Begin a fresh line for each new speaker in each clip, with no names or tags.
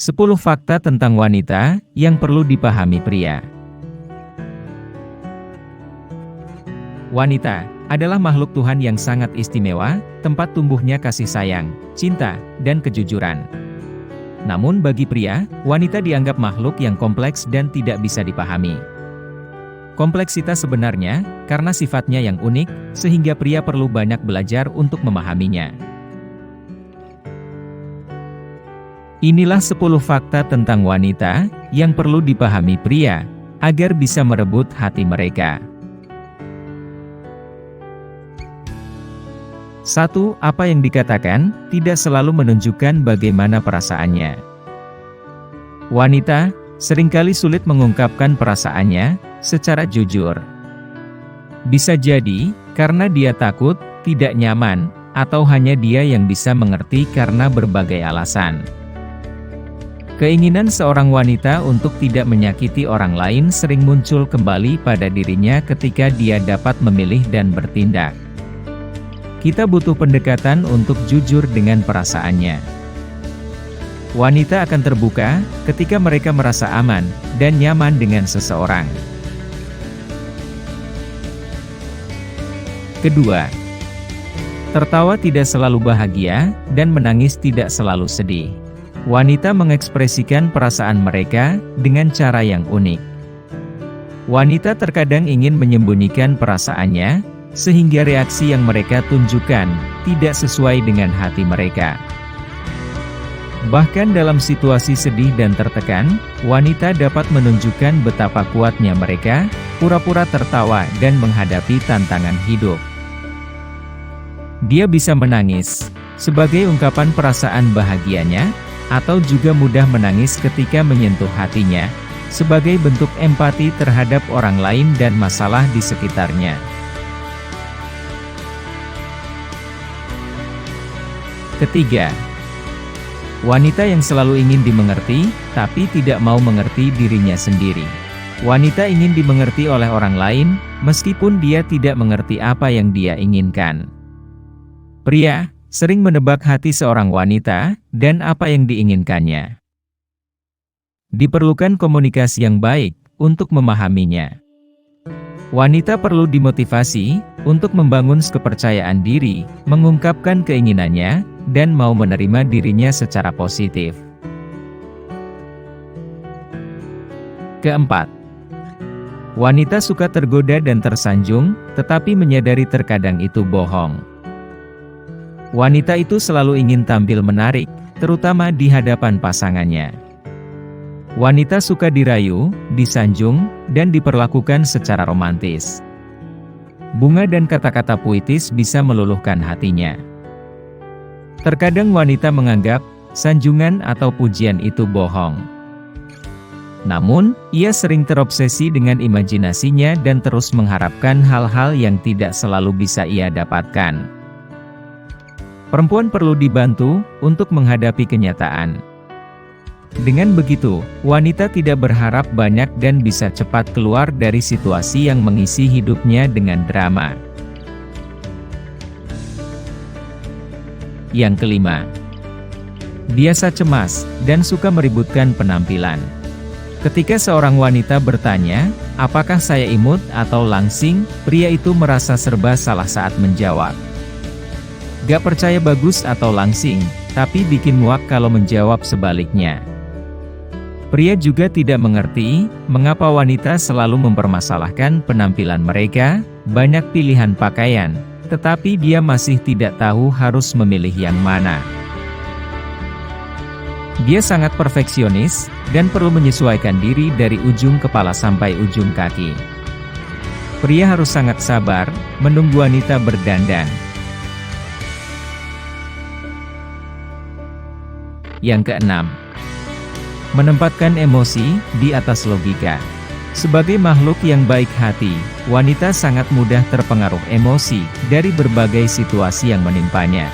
10 fakta tentang wanita yang perlu dipahami pria. Wanita adalah makhluk Tuhan yang sangat istimewa, tempat tumbuhnya kasih sayang, cinta, dan kejujuran. Namun bagi pria, wanita dianggap makhluk yang kompleks dan tidak bisa dipahami. Kompleksitas sebenarnya karena sifatnya yang unik, sehingga pria perlu banyak belajar untuk memahaminya. Inilah 10 fakta tentang wanita yang perlu dipahami pria agar bisa merebut hati mereka. 1. Apa yang dikatakan tidak selalu menunjukkan bagaimana perasaannya. Wanita seringkali sulit mengungkapkan perasaannya secara jujur. Bisa jadi karena dia takut, tidak nyaman, atau hanya dia yang bisa mengerti karena berbagai alasan. Keinginan seorang wanita untuk tidak menyakiti orang lain sering muncul kembali pada dirinya ketika dia dapat memilih dan bertindak. Kita butuh pendekatan untuk jujur dengan perasaannya. Wanita akan terbuka ketika mereka merasa aman dan nyaman dengan seseorang. Kedua, tertawa tidak selalu bahagia dan menangis tidak selalu sedih. Wanita mengekspresikan perasaan mereka dengan cara yang unik. Wanita terkadang ingin menyembunyikan perasaannya, sehingga reaksi yang mereka tunjukkan tidak sesuai dengan hati mereka. Bahkan dalam situasi sedih dan tertekan, wanita dapat menunjukkan betapa kuatnya mereka, pura-pura tertawa dan menghadapi tantangan hidup. Dia bisa menangis sebagai ungkapan perasaan bahagianya, atau juga mudah menangis ketika menyentuh hatinya, sebagai bentuk empati terhadap orang lain dan masalah di sekitarnya. Ketiga, wanita yang selalu ingin dimengerti, tapi tidak mau mengerti dirinya sendiri. Wanita ingin dimengerti oleh orang lain, meskipun dia tidak mengerti apa yang dia inginkan. Pria sering menebak hati seorang wanita dan apa yang diinginkannya. Diperlukan komunikasi yang baik untuk memahaminya. Wanita perlu dimotivasi untuk membangun kepercayaan diri, mengungkapkan keinginannya, dan mau menerima dirinya secara positif. Keempat, wanita suka tergoda dan tersanjung, tetapi menyadari terkadang itu bohong. Wanita itu selalu ingin tampil menarik, terutama di hadapan pasangannya. Wanita suka dirayu, disanjung, dan diperlakukan secara romantis. Bunga dan kata-kata puitis bisa meluluhkan hatinya. Terkadang wanita menganggap sanjungan atau pujian itu bohong. Namun, ia sering terobsesi dengan imajinasinya dan terus mengharapkan hal-hal yang tidak selalu bisa ia dapatkan. Perempuan perlu dibantu untuk menghadapi kenyataan. Dengan begitu, wanita tidak berharap banyak dan bisa cepat keluar dari situasi yang mengisi hidupnya dengan drama. Yang kelima, biasa cemas dan suka meributkan penampilan. Ketika seorang wanita bertanya, apakah saya imut atau langsing, pria itu merasa serba salah saat menjawab. Gak percaya bagus atau langsing, tapi bikin muak kalau menjawab sebaliknya. Pria juga tidak mengerti mengapa wanita selalu mempermasalahkan penampilan mereka, banyak pilihan pakaian, tetapi dia masih tidak tahu harus memilih yang mana. Dia sangat perfeksionis, dan perlu menyesuaikan diri dari ujung kepala sampai ujung kaki. Pria harus sangat sabar, menunggu wanita berdandan. Yang keenam, menempatkan emosi di atas logika. Sebagai makhluk yang baik hati, wanita sangat mudah terpengaruh emosi dari berbagai situasi yang menimpanya.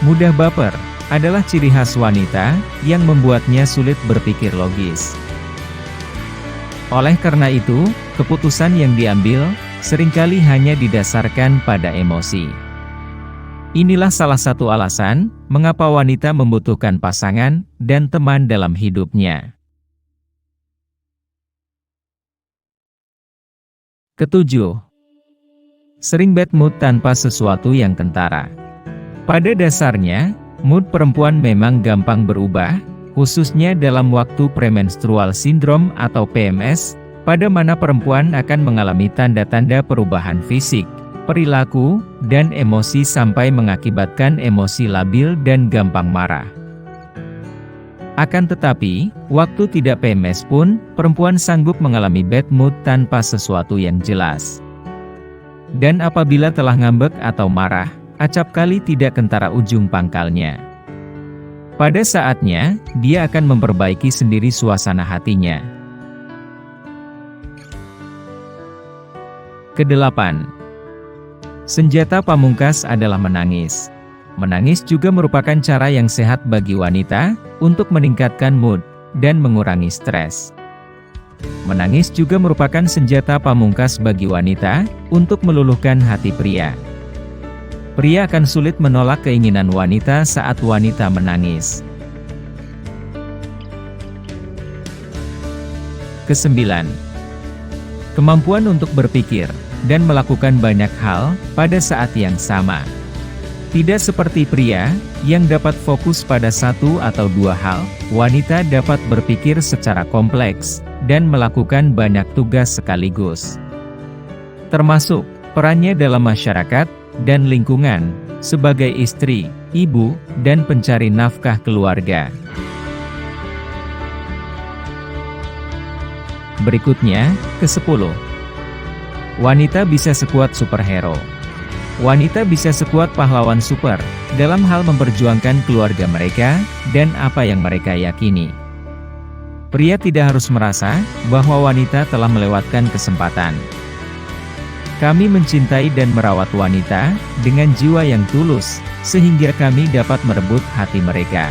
Mudah baper adalah ciri khas wanita yang membuatnya sulit berpikir logis. Oleh karena itu, keputusan yang diambil seringkali hanya didasarkan pada emosi. Inilah salah satu alasan mengapa wanita membutuhkan pasangan dan teman dalam hidupnya. Ketujuh, sering bad mood tanpa sesuatu yang kentara. Pada dasarnya, mood perempuan memang gampang berubah, khususnya dalam waktu premenstrual syndrome atau PMS, pada mana perempuan akan mengalami tanda-tanda perubahan fisik, perilaku, dan emosi sampai mengakibatkan emosi labil dan gampang marah. Akan tetapi, waktu tidak PMS pun, perempuan sanggup mengalami bad mood tanpa sesuatu yang jelas. Dan apabila telah ngambek atau marah, acap kali tidak kentara ujung pangkalnya. Pada saatnya, dia akan memperbaiki sendiri suasana hatinya. Kedelapan, senjata pamungkas adalah menangis. Menangis juga merupakan cara yang sehat bagi wanita untuk meningkatkan mood dan mengurangi stres. Menangis juga merupakan senjata pamungkas bagi wanita untuk meluluhkan hati pria. Pria akan sulit menolak keinginan wanita saat wanita menangis. Kesembilan, kemampuan untuk berpikir dan melakukan banyak hal pada saat yang sama. Tidak seperti pria, yang dapat fokus pada satu atau dua hal, wanita dapat berpikir secara kompleks, dan melakukan banyak tugas sekaligus. Termasuk, perannya dalam masyarakat, dan lingkungan, sebagai istri, ibu, dan pencari nafkah keluarga. Berikutnya, ke-10. Wanita bisa sekuat superhero. Wanita bisa sekuat pahlawan super, dalam hal memperjuangkan keluarga mereka, dan apa yang mereka yakini. Pria tidak harus merasa bahwa wanita telah melewatkan kesempatan. Kami mencintai dan merawat wanita dengan jiwa yang tulus, sehingga kami dapat merebut hati mereka.